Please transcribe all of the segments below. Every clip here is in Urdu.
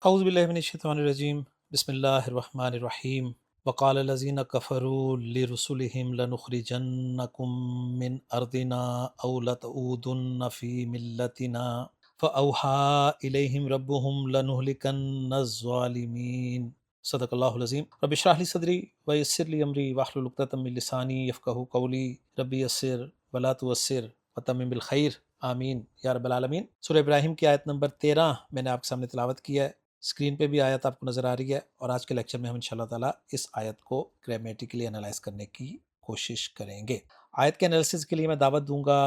اعوذ باللہ من الشیطان الرجیم بسم اللہ الرحمن الرحیم وقال الذین کفروا لرسلهم لنخرجنکم من ارضنا او لتعودن فی ملتنا فاوحى الیہم ربهم لنهلکن الظالمین صدق اللہ العظیم رب اشرح لی صدری ویسر لی امری واحلل عقدۃ من لسانی یفقہوا قولی رب یسر ولا تعسر وتمم بالخیر آمین یا رب العالمین۔ سورہ ابراہیم کی آیت نمبر 13 میں نے آپ کے سامنے تلاوت کیا ہے۔ اسکرین پہ بھی آیت آپ کو نظر آ رہی ہے، اور آج کے لیکچر میں ہم انشاءاللہ تعالیٰ اس آیت کو گرامیٹیکلی انالائز کرنے کی کوشش کریں گے۔ آیت کے انالیسس کے لیے میں دعوت دوں گا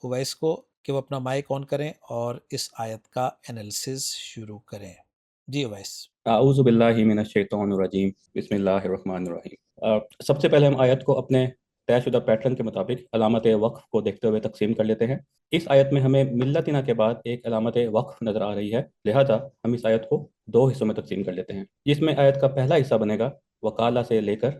اویس کو کہ وہ اپنا مائک آن کریں اور اس آیت کا انالیسس شروع کریں۔ جی اویس۔ اعوذ باللہ من الشیطان الرجیم بسم اللہ الرحمن الرحیم۔ سب سے پہلے ہم آیت کو اپنے طے شدہ پیٹرن کے مطابق علامت وقف کو دیکھتے ہوئے تقسیم کر لیتے ہیں۔ اس آیت میں ہمیں ملتنا کے بعد ایک علامت وقف نظر آ رہی ہے، لہذا ہم اس آیت کو دو حصوں میں تقسیم کر لیتے ہیں، جس میں آیت کا پہلا حصہ بنے گا وقالا سے لے کر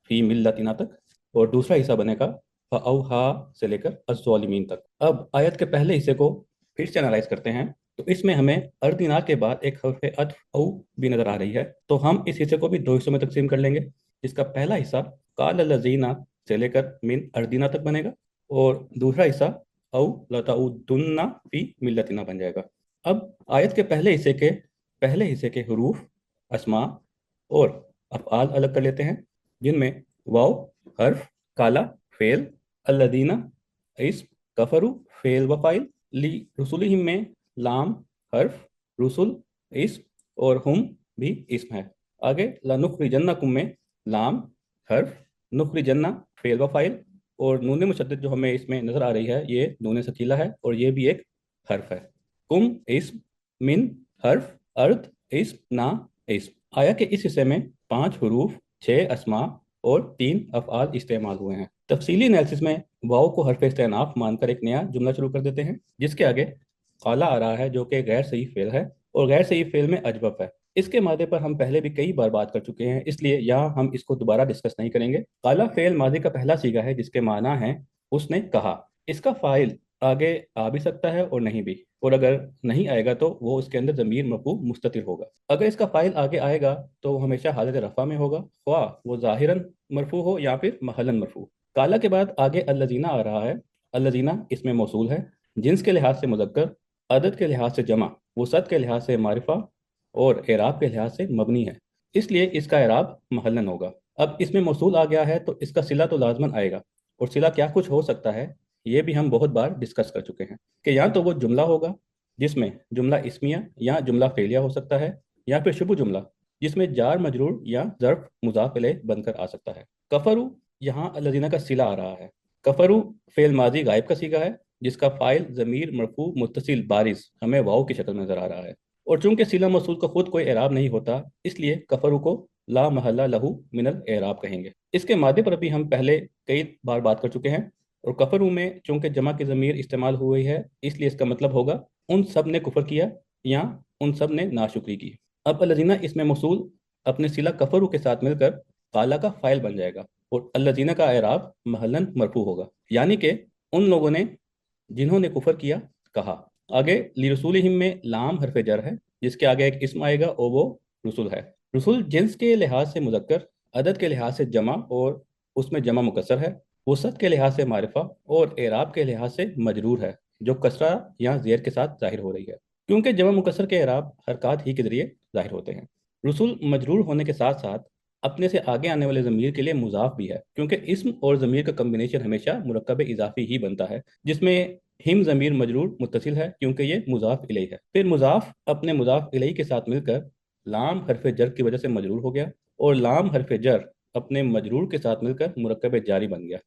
فی ملتنا تک، اور دوسرا حصہ بنے گا فاوحا سے لے کر الظالمین تک۔ اب آیت کے پہلے حصے کو پھر سے انالائز کرتے ہیں، تو اس میں ہمیں اردنا کے بعد ایک حرف عطف او بھی نظر آ رہی ہے، تو ہم اس حصے کو بھی دو حصوں میں تقسیم کر لیں گے، جس کا پہلا حصہ قال الذین سے لے کر من اردنا تک بنے گا، اور دوسرا حصہ او لتعودن فی ملتنا بن جائے گا۔ اب آیت کے پہلے حصے کے حروف، اسماء اور افعال الگ کر لیتے ہیں، جن میں واو حرف، کالا فعل، الذین اسم، کفروا فعل و فاعل، لی رسولہم میں لام حرف، رسول اسم اور ہم بھی اسم ہے۔ آگے لنخرجنکم میں لام حرف، نخرجن فعل و فاعل، اور نون مشدد جو ہمیں اس میں نظر آ رہی ہے یہ نون ثقیلہ ہے، اور یہ بھی ایک حرف ہے۔ کم اسم، من حرف، ارد اسم، نا اسم۔ آیا کہ اس حصے میں 5 حروف، 6 اسماء اور 3 افعال استعمال ہوئے ہیں۔ تفصیلی انالیسس میں واو کو حرف استئناف مان کر ایک نیا جملہ شروع کر دیتے ہیں، جس کے آگے قالا آ رہا ہے جو کہ غیر صحیح فعل ہے، اور غیر صحیح فعل میں اجوف ہے۔ اس کے مادے پر ہم پہلے بھی کئی بار بات کر چکے ہیں، اس لیے یہاں ہم اس کو دوبارہ ڈسکس نہیں کریں گے۔ قالا فعل ماضی کا پہلا صیغہ ہے جس کے معنی ہے اس نے کہا۔ اس کا فاعل آگے آ بھی سکتا ہے اور نہیں بھی، اور اگر نہیں آئے گا تو وہ اس کے اندر ضمیر مرفوع مستتر ہوگا۔ اگر اس کا فاعل آگے آئے گا تو وہ ہمیشہ حالت رفع میں ہوگا، خواہ وہ ظاہراً مرفوع ہو یا پھر محلاً مرفوع۔ قالا کے بعد آگے الذین آ رہا ہے۔ الذین اس میں موصول ہے، جنس کے لحاظ سے مذکر، عدد کے لحاظ سے جمع، وسعت کے لحاظ سے معرفہ اور اعراب کے لحاظ سے مبنی ہے، اس لیے اس کا اعراب محلاً ہوگا۔ اب اس میں موصول آ گیا ہے تو اس کا صلہ تو لازماً آئے گا، اور صلہ کیا کچھ ہو سکتا ہے یہ بھی ہم بہت بار ڈسکس کر چکے ہیں کہ یا تو وہ جملہ ہوگا جس میں جملہ اسمیہ یا جملہ فعلیہ ہو سکتا ہے، یا پھر شبہ جملہ جس میں جار مجرور یا ظرف مضاف الیہ بن کر آ سکتا ہے۔ کفروا، یہاں الذین کا صلہ آ رہا ہے۔ کفروا فعل ماضی غائب کا صیغہ ہے، جس کا فاعل ضمیر مرفوع متصل بارز ہمیں واو کی شکل میں نظر آ رہا ہے، اور چونکہ صلہ موصول کا خود کوئی اعراب نہیں ہوتا، اس لیے کفروا کو لا محل لہ من الاعراب کہیں گے۔ اس کے مادے پر بھی ہم پہلے کئی بار بات کر چکے ہیں، اور کفروا میں چونکہ جمع کی ضمیر استعمال ہوئی ہے، اس لیے اس کا مطلب ہوگا ان سب نے کفر کیا یا ان سب نے ناشکری کی۔ اب الذین اس میں موصول اپنے صلہ کفروا کے ساتھ مل کر قالا کا فاعل بن جائے گا، اور الذین کا اعراب محلاً مرفوع ہوگا، یعنی کہ ان لوگوں نے جنہوں نے کفر کیا کہا۔ آگے لرسولہم میں لام حرف جر ہے، جس کے آگے ایک اسم آئے گا اور وہ رسول ہے۔ رسول جنس کے لحاظ سے مذکر، عدد کے لحاظ سے جمع اور اس میں جمع مکسر ہے، وسعت کے لحاظ سے معرفہ اور اعراب کے لحاظ سے مجرور ہے، جو کسرہ یا زیر کے ساتھ ظاہر ہو رہی ہے، کیونکہ جمع مکسر کے اعراب حرکات ہی کے ذریعے ظاہر ہوتے ہیں۔ رسول مجرور ہونے کے ساتھ ساتھ اپنے سے آگے آنے والے ضمیر کے لیے مضاف بھی ہے، کیونکہ اسم اور ضمیر کا کمبینیشن ہمیشہ مرکب اضافی ہی بنتا ہے، جس میں ہم ضمیر مجرور متصل ہے کیونکہ یہ مضاف الیہ ہے۔ پھر مضاف اپنے مضاف الیہ کے ساتھ مل کر لام حرف جر کی وجہ سے مجرور ہو گیا، اور لام حرف جر اپنے مجرور کے ساتھ مل کر مرکب جاری بن گیا،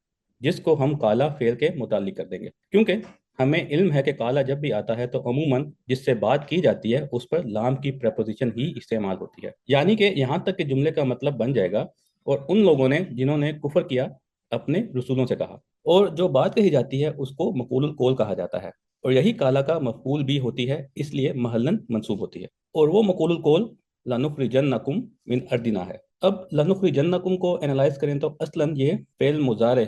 جس کو ہم قالا فعل کے متعلق کر دیں گے، کیونکہ ہمیں علم ہے کہ قالا جب بھی آتا ہے تو عموماً جس سے بات کی جاتی ہے اس پر لام کی پریپوزیشن ہی استعمال ہوتی ہے، یعنی کہ یہاں تک کہ جملے کا مطلب بن جائے گا اور ان لوگوں نے جنہوں نے کفر کیا اپنے رسولوں سے کہا، اور جو بات کہی جاتی ہے اس کو مقول القول کہا جاتا ہے، اور یہی قالا کا مفعول بھی ہوتی ہے، اس لیے محلاً منصوب ہوتی ہے، اور وہ مقول القول لنخرجنکم من ارضنا ہے۔ اب لنخرجنکم کو انالائز کریں تو اصلاً یہ فعل مضارع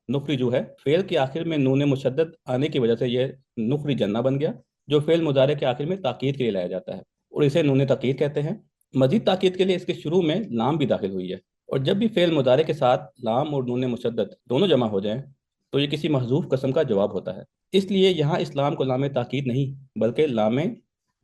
نخرجو ہے، فعل کے آخر میں نون مشدد آنے کی وجہ سے یہ نخرجنہ بن گیا، جو فعل مضارع کے آخر میں تاکید کے لیے لایا جاتا ہے، اور اسے نون تاکید کہتے ہیں۔ مزید تاکید کے لیے اس کے شروع میں لام بھی داخل ہوئی ہے، اور جب بھی فعل مضارع کے ساتھ لام اور نون مشدد دونوں جمع ہو جائیں تو یہ کسی محذوف قسم کا جواب ہوتا ہے، اس لیے یہاں اس لام کو لام تاکید نہیں بلکہ لام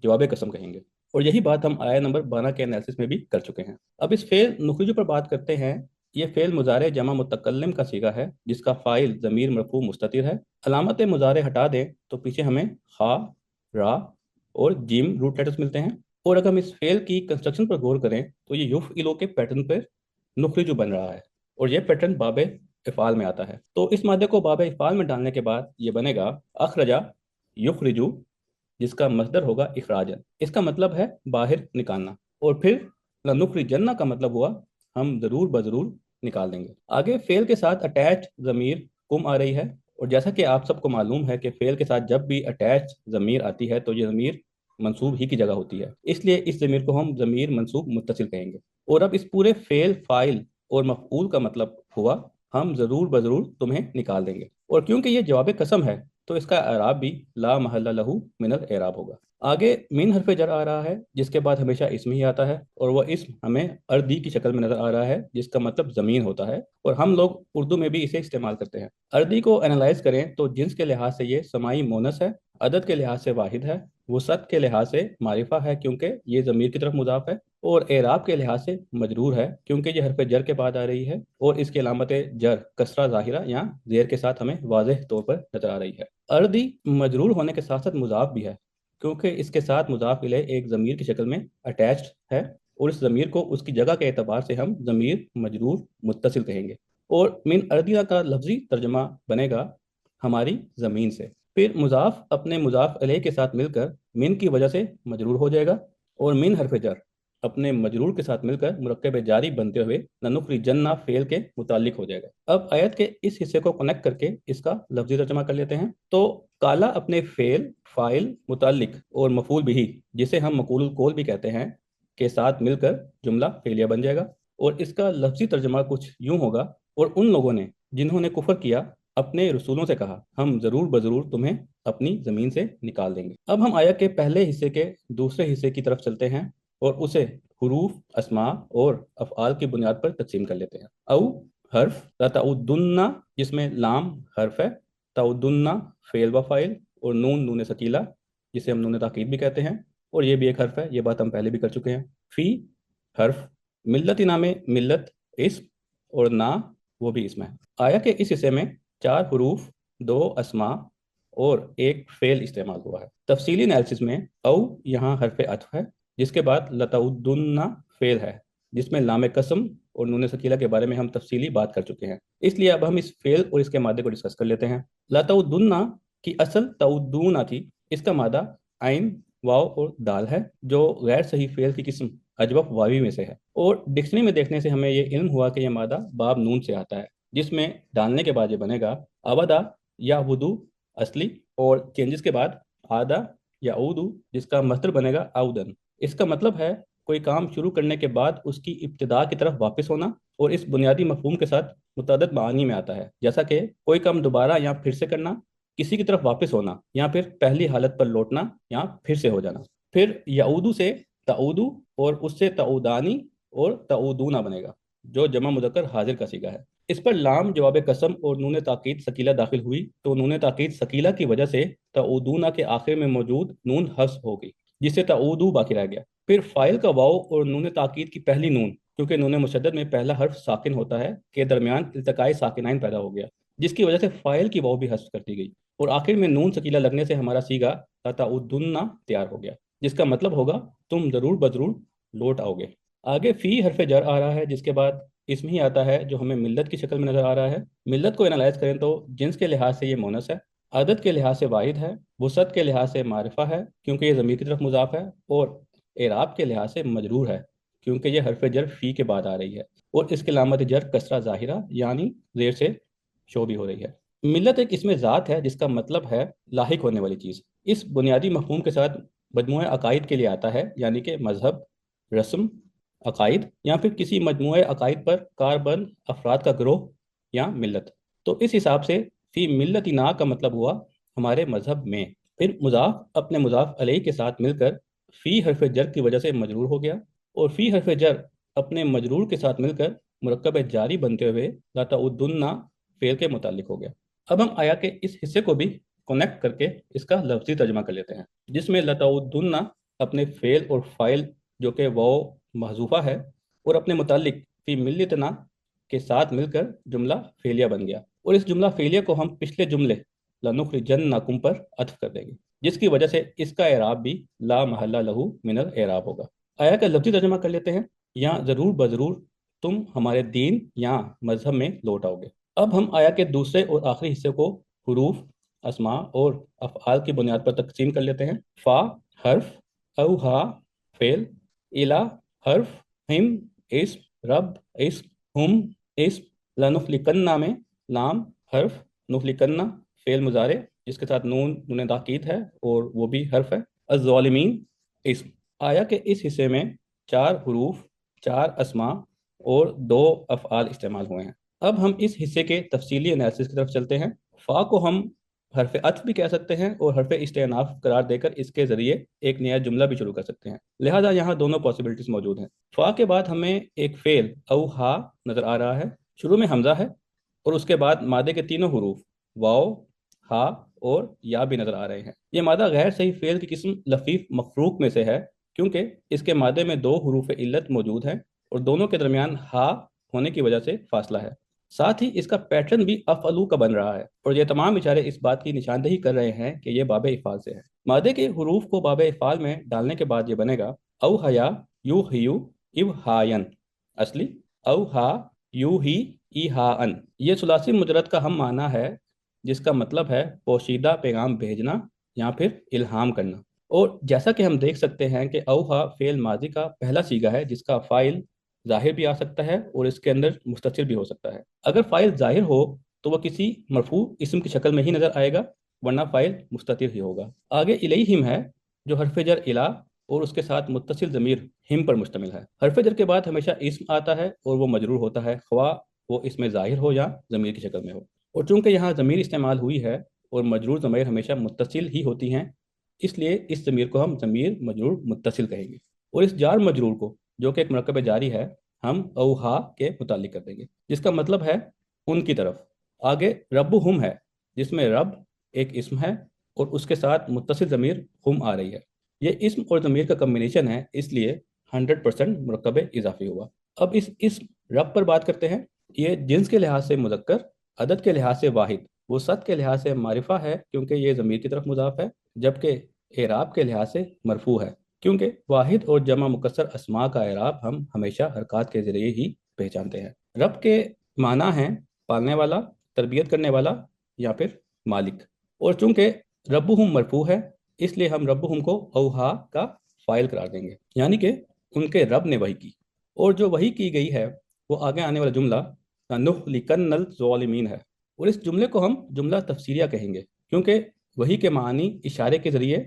جواب قسم کہیں گے، اور یہی بات ہم آیہ نمبر 12 کے انالیسس میں بھی کر چکے ہیں۔ اب اس فعل نخرج پر بات کرتے ہیں۔ یہ فعل مضارع جمع متکلم کا صیغہ ہے جس کا فاعل ضمیر مرفوع مستتر ہے۔ علامت مضارع ہٹا دیں تو پیچھے ہمیں خا، را اور جیم روٹ لیٹرز ملتے ہیں، اور اگر ہم اس فعل کی کنسٹرکشن پر غور کریں تو یہ یفعلو کے پیٹرن پر نخرج بن رہا ہے، اور یہ پیٹرن باب افعال میں آتا ہے۔ تو اس مادے کو باب افعال میں ڈالنے کے بعد یہ بنے گا اخرجا یخرجو، جس کا مصدر ہوگا اخراجا، اس کا مطلب ہے باہر نکالنا، اور پھر لنخرجن کا مطلب ہوا ہم ضرور بضرور نکال دیں گے۔ آگے فعل کے ساتھ اٹیچ ضمیر کم آ رہی ہے، اور جیسا کہ آپ سب کو معلوم ہے کہ فعل کے ساتھ جب بھی اٹیچ ضمیر آتی ہے تو یہ ضمیر منصوب ہی کی جگہ ہوتی ہے، اس لیے اس ضمیر کو ہم ضمیر منصوب متصل کہیں گے۔ اور اب اس پورے فعل، فاعل اور مفعول کا مطلب ہوا ہم ضرور بضرور تمہیں نکال دیں گے، اور کیونکہ یہ جواب قسم ہے تو اس کا اعراب بھی لا محل لہ من الاعراب ہوگا۔ آگے من حرف جر آ رہا ہے جس کے بعد ہمیشہ اسم ہی آتا ہے، اور وہ اسم ہمیں اردی کی شکل میں نظر آ رہا ہے جس کا مطلب زمین ہوتا ہے، اور ہم لوگ اردو میں بھی اسے استعمال کرتے ہیں۔ اردی کو انالائز کریں تو جنس کے لحاظ سے یہ سماعی مونس ہے، عدد کے لحاظ سے واحد ہے، وسعت کے لحاظ سے معرفہ ہے کیونکہ یہ ضمیر کی طرف مضاف ہے، اور اعراب کے لحاظ سے مجرور ہے کیونکہ یہ حرف جر کے بعد آ رہی ہے، اور اس کی علامت جر کسرہ ظاہرہ یا زیر کے ساتھ ہمیں واضح طور پر نظر آ رہی ہے۔ اردی مجرور ہونے کے ساتھ ساتھ مضاف بھی ہے کیونکہ اس کے ساتھ مضاف الیہ ایک ضمیر کی شکل میں اٹیچڈ ہے، اور اس ضمیر کو اس کی جگہ کے اعتبار سے ہم ضمیر مجرور متصل کہیں گے، اور من اردیہ کا لفظی ترجمہ بنے گا ہماری زمین سے۔ پھر مضاف اپنے مضاف الیہ کے ساتھ مل کر من کی وجہ سے مجرور ہو جائے گا، اور من حرف جر اپنے مجرور کے ساتھ مل کر مرکب جاری بنتے ہوئے لنخرجن فعل کے متعلق ہو جائے گا۔ اب آیت کے اس حصے کو کنیکٹ کر کے اس کا لفظی ترجمہ کر لیتے ہیں۔ تو کالا اپنے فعل، فاعل، متعلق اور مفعول بھی، جسے ہم مقول القول بھی کہتے ہیں، کے ساتھ مل کر جملہ فعلیہ بن جائے گا، اور اس کا لفظی ترجمہ کچھ یوں ہوگا، اور ان لوگوں نے جنہوں نے کفر کیا اپنے رسولوں سے کہا ہم ضرور بضرور تمہیں اپنی زمین سے نکال دیں گے۔ اب ہم آیت کے پہلے حصے کے دوسرے حصے کی طرف چلتے ہیں اور اسے حروف، اسماء اور افعال کی بنیاد پر تقسیم کر لیتے ہیں۔ او حرف، لتعودن جس میں لام حرف ہے، تعودن فعل و فاعل، اور نون نون ثقیلہ جسے ہم نون تاکید بھی کہتے ہیں، اور یہ بھی ایک حرف ہے، یہ بات ہم پہلے بھی کر چکے ہیں۔ فی حرف، ملت نام ملت اسم، اور نا وہ بھی اسم ہے۔ آیا کہ اس حصے میں 4 حروف، 2 اسماء اور ایک فعل استعمال ہوا ہے۔ تفصیلی انالیسس میں او یہاں حرف عطف ہے جس کے بعد لتعودن فعل ہے جس میں لام قسم اور نون ثقیلہ کے بارے میں ہم تفصیلی بات کر چکے ہیں، اس لیے اب ہم اس فعل اور اس کے مادے کو ڈسکس کر لیتے ہیں۔ لتعودن کی اصل تعودون تھی، اس کا مادہ عین، واو اور دال ہے جو غیر صحیح فعل کی قسم اجوف واوی میں سے ہے، اور ڈکشنری میں دیکھنے سے ہمیں یہ علم ہوا کہ یہ مادہ باب نون سے آتا ہے جس میں ڈالنے کے بعد یہ بنے گا ابدا یا ودو اصلی، اور چینجز کے بعد آدھا یا اودو جس کا مصدر بنے گا اودن۔ اس کا مطلب ہے کوئی کام شروع کرنے کے بعد اس کی ابتدا کی طرف واپس ہونا، اور اس بنیادی مفہوم کے ساتھ متعدد معانی میں آتا ہے، جیسا کہ کوئی کام دوبارہ یا پھر سے کرنا، کسی کی طرف واپس ہونا، یا پھر پہلی حالت پر لوٹنا یا پھر سے ہو جانا۔ پھر یعودو سے تعودو، اور اس سے تعودانی اور تعودونا بنے گا جو جمع مذکر حاضر کا صیغہ ہے۔ اس پر لام جواب قسم اور نون تاکید ثقیلہ داخل ہوئی تو نون تاکید ثقیلہ کی وجہ سے تعودونا کے آخر میں موجود نون حذف ہو گئی جس سے تعودو باقی رہ گیا۔ پھر فاعل کا واو اور نون تاکید کی پہلی نون، کیونکہ نون مشدد میں پہلا حرف ساکن ہوتا ہے، کے درمیان التقاء ساکنین پیدا ہو گیا جس کی وجہ سے فاعل کی واو بھی حذف کر دی گئی، اور آخر میں نون ثقیلہ لگنے سے ہمارا صیغہ تعودن تیار ہو گیا جس کا مطلب ہوگا تم ضرور بضرور لوٹ آؤ گے۔ آگے فی حرف جر آ رہا ہے جس کے بعد اسم ہی آتا ہے جو ہمیں ملت کی شکل میں نظر آ رہا ہے۔ ملت کو انالائز کریں تو جنس کے لحاظ سے یہ مونس ہے، عدد کے لحاظ سے واحد ہے، وسعت کے لحاظ سے معرفہ ہے کیونکہ یہ ضمیر کی طرف مضاف ہے، اور اعراب کے لحاظ سے مجرور ہے کیونکہ یہ حرف جر فی کے بعد آ رہی ہے، اور اس کی علامت جر کسرہ ظاہرہ یعنی زیر سے شو بھی ہو رہی ہے۔ ملت ایک اسم ذات ہے جس کا مطلب ہے لاحق ہونے والی چیز۔ اس بنیادی مفہوم کے ساتھ مجموعہ عقائد کے لیے آتا ہے، یعنی کہ مذہب، رسم، عقائد، یا پھر کسی مجموعہ عقائد پر کاربند افراد کا گروہ یا ملت۔ تو اس حساب سے فی ملتنا کا مطلب ہوا ہمارے مذہب میں۔ پھر مضاف اپنے مضاف علیہ کے ساتھ مل کر فی حرف جر کی وجہ سے مجرور ہو گیا، اور فی حرف جر اپنے مجرور کے ساتھ مل کر مرکب جاری بنتے ہوئے لا تعودن فعل کے متعلق ہو گیا۔ اب ہم آیا کے اس حصے کو بھی کنیکٹ کر کے اس کا لفظی ترجمہ کر لیتے ہیں، جس میں لا تعودن اپنے فعل اور فاعل جو کہ واو محذوفہ ہے اور اپنے متعلق فی ملتنا کے ساتھ مل کر جملہ فعلیہ بن گیا، اور اس جملہ فعلیہ کو ہم پچھلے جملے لنخرجنکم پر عطف کر دیں گے، جس کی وجہ سے اس کا اعراب بھی لا محل لہ من الاعراب ہوگا۔ آیا کا لفظی ترجمہ کر لیتے ہیں، یا ضرور بضرور تم ہمارے دین یا مذہب میں لوٹ آؤ گے۔ اب ہم آیا کے دوسرے اور آخری حصے کو حروف، اسماء اور افعال کی بنیاد پر تقسیم کر لیتے ہیں۔ فا حرف، اوہا فعل، الا حرف، ہم اسم، رب اسم، ہم اسم، لنخلقن میں لام حرف، نخلقن فعل مضارع جس کے ساتھ نون تاکید ہے اور وہ بھی حرف ہے، الظالمین اسم۔ آیا کہ اس حصے میں 4 حروف، 4 اسماء اور 2 افعال استعمال ہوئے ہیں۔ اب ہم اس حصے کے تفصیلی انالیسس کی طرف چلتے ہیں۔ فا کو ہم حرف عطف بھی کہہ سکتے ہیں اور حرف استئناف قرار دے کر اس کے ذریعے ایک نیا جملہ بھی شروع کر سکتے ہیں، لہذا یہاں دونوں پاسبلٹیز موجود ہیں۔ فا کے بعد ہمیں ایک فعل او ہا نظر آ رہا ہے، شروع میں حمزہ ہے اور اس کے بعد مادے کے تینوں حروف واو، ہا اور یا بھی نظر آ رہے ہیں۔ یہ مادہ غیر صحیح فعل کی قسم لفیف مفروق میں سے ہے، کیونکہ اس کے مادے میں 2 حروف علت موجود ہیں اور دونوں کے درمیان ہا ہونے کی وجہ سے فاصلہ ہے، ساتھ ہی اس کا پیٹرن بھی افعلو کا بن رہا ہے، اور یہ تمام اشارے اس بات کی نشاندہی کر رہے ہیں کہ یہ باب افعال سے ہے۔ مادے کے حروف کو باب افعال میں ڈالنے کے بعد یہ بنے گا او حیا یو ہیو او ہاین، اصلی او ہا یو ہی ای ہا ان۔ یہ ثلاثی مجرد کا ہم معنی ہے، جس کا مطلب ہے پوشیدہ پیغام بھیجنا یا پھر الہام کرنا، اور جیسا کہ ہم دیکھ سکتے ہیں کہ اوہا فعل ماضی کا پہلا صیغہ ہے جس کا فاعل ظاہر بھی آ سکتا ہے اور اس کے اندر مستتر بھی ہو سکتا ہے۔ اگر فاعل ظاہر ہو تو وہ کسی مرفوع اسم کی شکل میں ہی نظر آئے گا، ورنہ فاعل مستتر ہی ہوگا۔ آگے الیہم ہے جو حرف جر الا اور اس کے ساتھ متصل ضمیر ہم پر مشتمل ہے۔ حرف جر کے بعد ہمیشہ اسم آتا ہے اور وہ مجرور ہوتا ہے، خواہ وہ اس میں ظاہر ہو یا ضمیر کی شکل میں ہو، اور چونکہ یہاں ضمیر استعمال ہوئی ہے اور مجرور ضمیر ہمیشہ متصل ہی ہوتی ہیں، اس لیے اس ضمیر کو ہم ضمیر مجرور متصل کہیں گے، اور اس جار مجرور کو جو کہ ایک مرکب جاری ہے ہم اوہا کے متعلق کر دیں گے، جس کا مطلب ہے ان کی طرف۔ آگے رب ہم ہے جس میں رب ایک اسم ہے اور اس کے ساتھ متصل ضمیر ہم آ رہی ہے، یہ اسم اور ضمیر کا کمبینیشن ہے، اس لیے 100% مرکب اضافی ہوا۔ اب اس اسم رب پر بات کرتے ہیں۔ یہ جنس کے لحاظ سے مذکر، عدد کے لحاظ سے واحد، وسعت کے لحاظ سے معرفہ ہے کیونکہ یہ ضمیر کی طرف مضاف ہے، جبکہ اعراب کے لحاظ سے مرفوع ہے کیونکہ واحد اور جمع مکسر اسماء کا اعراب ہم ہمیشہ حرکات کے ذریعے ہی پہچانتے ہیں۔ رب کے معنی ہیں پالنے والا، تربیت کرنے والا یا پھر مالک، اور چونکہ ربہم مرفوع ہے اس لیے ہم ربہم کو اوہا کا فاعل قرار دیں گے، یعنی کہ ان کے رب نے وحی کی، اور جو وحی کی گئی ہے وہ آگے آنے والا جملہ لنخلقن الظالمین ہے، اور اس جملے کو ہم جملہ تفسیریہ کہیں گے کیونکہ وحی کے معنی اشارے کے ذریعے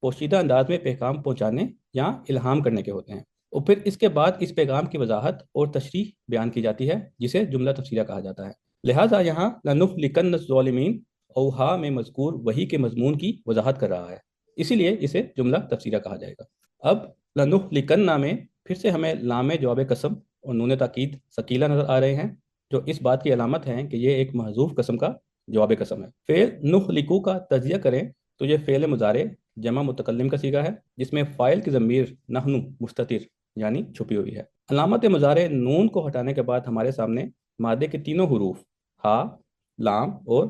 پوشیدہ انداز میں پیغام پہنچانے یا الہام کرنے کے ہوتے ہیں، اور پھر اس کے بعد اس پیغام کی وضاحت اور تشریح بیان کی جاتی ہے جسے جملہ تفسیریہ کہا جاتا ہے۔ لہٰذا یہاں لنخلقن الظالمین اوہا میں مذکور وحی کے مضمون کی وضاحت کر رہا ہے، اسی لیے اسے جملہ تفسیریہ کہا جائے گا۔ اب لنخلقن میں پھر سے ہمیں لام جواب قسم اور نون تاکید ثقیلہ نظر آ رہے ہیں، جو اس بات کی علامت ہے کہ یہ ایک محذوف قسم کا جواب قسم ہے۔ فعل نخلقو کا تجزیہ کریں تو یہ فعل مضارع جمع متکلم کا صیغہ ہے جس میں فاعل کی ضمیر نحن مستتر یعنی چھپی ہوئی ہے۔ علامت مضارع نون کو ہٹانے کے بعد ہمارے سامنے مادے کے تینوں حروف ہا، لام اور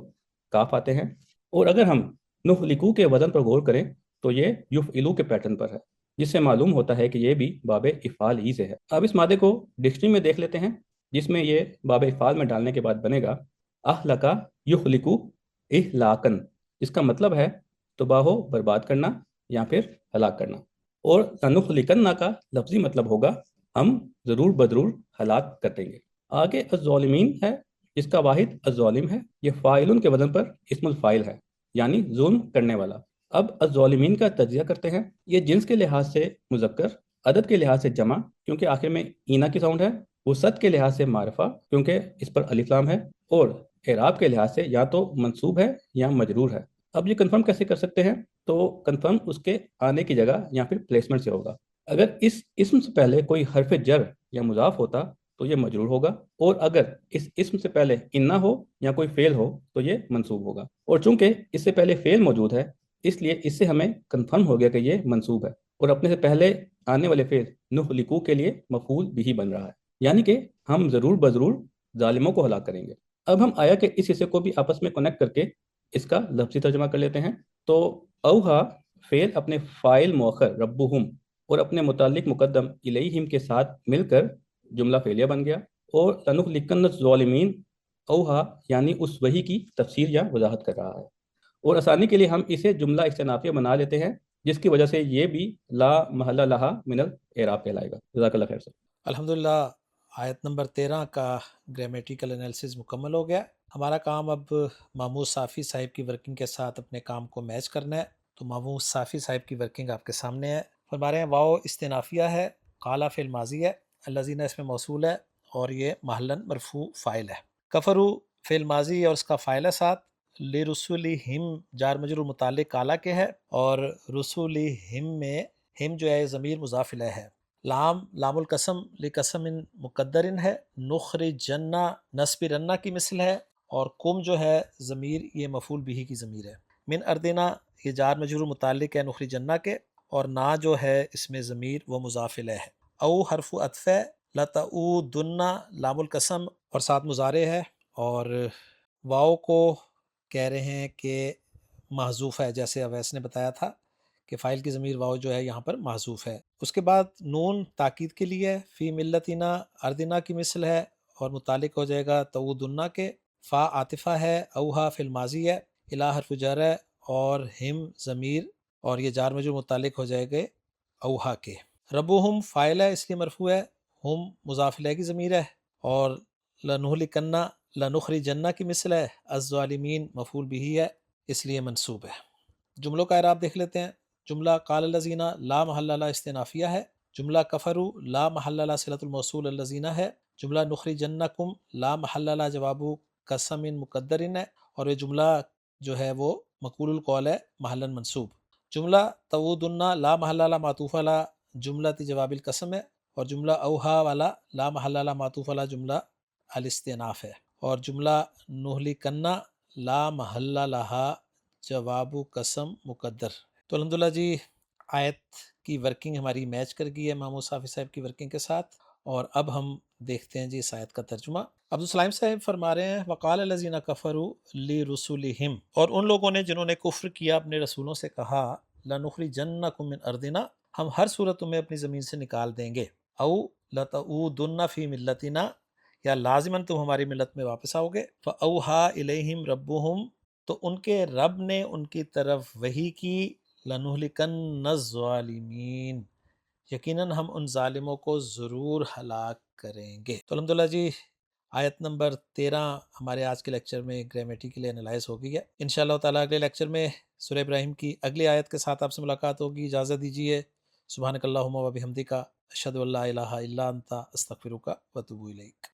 کاف آتے ہیں، اور اگر ہم نخلقو کے وزن پر غور کریں تو یہ یفعلو کے پیٹرن پر ہے، جس سے معلوم ہوتا ہے کہ یہ بھی باب افعال ہی سے ہے۔ اب اس مادے کو ڈکشنری میں دیکھ لیتے ہیں، جس میں یہ باب افعال میں ڈالنے کے بعد بنے گا اہلکا یخلقو اہلاکن، جس کا مطلب ہے تباہ و برباد کرنا یا پھر ہلاک کرنا، اور لنخلقن کا لفظی مطلب ہوگا ہم ضرور بدرور ہلاک کر دیں گے۔ آگے الظالمین ہے جس کا واحد الظالم ہے، یہ فاعلن کے وزن پر اسم الفاعل ہے یعنی ظلم کرنے والا۔ اب الظالمین کا تجزیہ کرتے ہیں۔ یہ جنس کے لحاظ سے مذکر، عدد کے لحاظ سے جمع کیونکہ آخر میں اینا کی ساؤنڈ ہے، وسعت کے لحاظ سے معرفہ کیونکہ اس پر الف لام ہے، اور اعراب کے لحاظ سے یا تو منصوب ہے یا مجرور ہے۔ اب یہ کنفرم کیسے کر سکتے ہیں؟ تو کنفرم اس کے آنے کی جگہ یا پھر پلیسمنٹ سے ہوگا۔ اگر اس اسم سے پہلے کوئی حرف جر یا مضاف ہوتا تو یہ مجرور ہوگا، اور اگر اس اسم سے پہلے انہ ہو یا کوئی فعل ہو تو یہ منصوب ہوگا، اور چونکہ اس سے پہلے فعل موجود ہے اس لیے اس سے ہمیں کنفرم ہو گیا کہ یہ منصوب ہے، اور اپنے سے پہلے آنے والے فعل نہلکو کے لیے مفعول بھی بن رہا ہے، یعنی کہ ہم ضرور بضرور ظالموں کو ہلاک کریں گے۔ اب ہم آیا کہ اس حصے کو بھی آپس میں کنیکٹ کر کے اس کا لفظی ترجمہ کر لیتے ہیں۔ تو اوہا فعل اپنے فاعل مؤخر ربہم اور اپنے متعلق مقدم الیہم کے ساتھ مل کر جملہ فعلیہ بن گیا، اور لنہلکن الظالمین اوہا یعنی اس وحی کی تفسیر یا وضاحت کر رہا ہے، اور آسانی کے لیے ہم اسے جملہ استنافیہ بنا لیتے ہیں، جس کی وجہ سے یہ بھی لا محل لہا من الاعراب کہلائے گا۔ جزاک اللہ خیر۔ الحمدللہ آیت نمبر 13 کا گرامیٹیکل انالیسز مکمل ہو گیا۔ ہمارا کام اب محمود صافی صاحب کی ورکنگ کے ساتھ اپنے کام کو میچ کرنا ہے۔ تو محمود صافی صاحب کی ورکنگ آپ کے سامنے ہے۔ فرما رہے ہیں واو استنافیہ ہے، قال فعل ماضی ہے، الذین اس میں موصول ہے، اور یہ محلن مرفوع فاعل ہے۔ کفرو فعل ماضی اور اس کا فاعل ہے ساتھ، لرسولہم جار مجرور متعلق کالا کے ہے، اور رسولہم میں ہم جو ہے ضمیر مضاف الیہ ہے۔ لام القسم لقسم مقدرن ہے، نخرجنہ نصب رنہ کی مثل ہے، اور کم جو ہے ضمیر یہ مفعول بھی کی ضمیر ہے۔ من اردنا یہ جار مجرور متعلق ہے نخرجنہ کے، اور نا جو ہے اس میں ضمیر وہ مضاف الیہ ہے۔ او حرف عطف ہے، لتعودن لام القسم اور ساتھ مضارع ہے، اور واو کو کہہ رہے ہیں کہ محذوف ہے، جیسے اویس نے بتایا تھا کہ فاعل کی ضمیر واو جو ہے یہاں پر محذوف ہے۔ اس کے بعد نون تاکید کے لیے، فی ملتنا اردنا کی مثل ہے اور متعلق ہو جائے گا تعودنا کے۔ فا عاطفہ ہے، اوہا فی الماضی ہے، الہ حرف جر ہے، اور ہم ضمیر اور یہ جار مجرور متعلق ہو جائے گا اوہا کے۔ ربہم فاعل ہے اس لیے مرفوع ہے، ہم مضاف الیہ کی ضمیر ہے، اور لنہلکنا لنخرجنہ کی مثل ہے، الظالمین مفعول بھی ہے اس لیے منصوب ہے۔ جملوں کا اعراب دیکھ لیتے ہیں۔ جملہ قال الذین لا محل لہ استنافیہ ہے، جملہ کفروا لا محل لہ صلۃ الموصول الذین ہے، جملہ نخرجنکم لا محل لہ جواب قسم مقدرن ہے، اور یہ جملہ جو ہے وہ مقول القول ہے محلاً منصوب۔ جملہ تعودن لا محل لہ معطوف علی جملہ جواب القسم ہے، اور جملہ اوہا والا لا محل لہ معطوف علی جملہ الاستئناف ہے، اور جملہ نہلکنا لا محل لہا جواب قسم مقدر۔ تو الحمدللہ جی آیت کی ورکنگ ہماری میچ کر گئی ہے محمود صافی صاحب کی ورکنگ کے ساتھ، اور اب ہم دیکھتے ہیں جی اس آیت کا ترجمہ۔ عبدالسلام صاحب فرما رہے ہیں وقال الذین کفروا لرسلہم، اور ان لوگوں نے جنہوں نے کفر کیا اپنے رسولوں سے کہا لنخرجنکم من ارضنا، ہم ہر صورت تمہیں اپنی زمین سے نکال دیں گے، او لتعودن فی ملتنا، یا لازماً تم ہماری ملت میں واپس آؤ گے۔ فاوحا الیہم ربہم، تو ان کے رب نے ان کی طرف وحی کی، لنہلکن الظالمین، یقیناً ہم ان ظالموں کو ضرور ہلاک کریں گے۔ تو الحمدللہ جی آیت نمبر 13 ہمارے آج کے لیکچر میں گرامیٹیکلی انالائز ہو گئی ہے۔ انشاءاللہ تعالیٰ اگلے لیکچر میں سورہ ابراہیم کی اگلی آیت کے ساتھ آپ سے ملاقات ہوگی۔ اجازت دیجیے۔ سبحانک اللہم و بحمدک، اشہد ان لا الہ الا انت، استغفرک و اتوب الیک۔